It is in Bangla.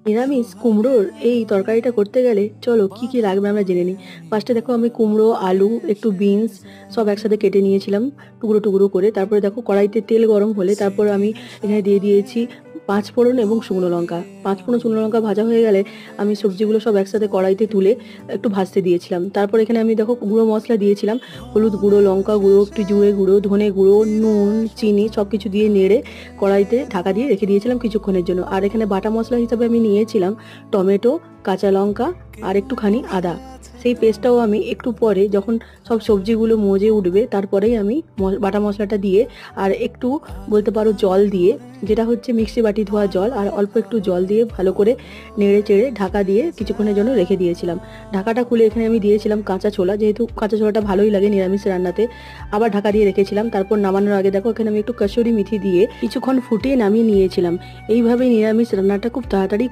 নিরামিষ কুমড়োর এই তরকারিটা করতে গেলে চলো কি কি লাগবে আমরা জেনে নিই। ফার্স্টে দেখো আমি কুমড়ো, আলু, একটু বিনস সব একসাথে কেটে নিয়েছিলাম টুকরো টুকরো করে। তারপরে দেখো কড়াইতে তেল গরম হলে তারপর আমি এখানে দিয়ে দিয়েছি পাঁচ ফোড়ন এবং শুকনো লঙ্কা। পাঁচ ফোড়ন শুকনো লঙ্কা ভাজা হয়ে গেলে আমি সবজিগুলো সব একসাথে কড়াইতে তুলে একটু ভাজতে দিয়েছিলাম। তারপর এখানে আমি দেখো গুঁড়ো মশলা দিয়েছিলাম, হলুদ গুঁড়ো, লঙ্কা গুঁড়ো, একটু জিরে গুঁড়ো, ধনে গুঁড়ো, নুন, চিনি সব কিছু দিয়ে নেড়ে কড়াইতে ঢাকা দিয়ে রেখে দিয়েছিলাম কিছুক্ষণের জন্য। আর এখানে বাটা মশলা হিসাবে আমি নিয়েছিলাম টমেটো, কাঁচা লঙ্কা আর একটুখানি আদা। সেই পেস্টটাও আমি একটু পরে যখন সব সবজিগুলো মজে উঠবে তারপরেই আমি বাটা মশলাটা দিয়ে আর একটু বলতে পারো জল দিয়ে, যেটা হচ্ছে মিক্সি বাটি ধোয়া জল, আর অল্প একটু জল দিয়ে ভালো করে নেড়ে চেড়ে ঢাকা দিয়ে কিছুক্ষণের জন্য রেখে দিয়েছিলাম। ঢাকাটা খুলে এখানে আমি দিয়েছিলাম কাঁচা ছোলা, যেহেতু কাঁচা ছোলাটা ভালোই লাগে নিরামিষ রান্নাতে। আবার ঢাকা দিয়ে রেখেছিলাম। তারপর নামানোর আগে দেখো এখানে আমি একটু কসুরি মেথি দিয়ে কিছুক্ষণ ফুটিয়ে নামিয়ে নিয়েছিলাম। এইভাবে নিরামিষ রান্নাটা খুব তাড়াতাড়ি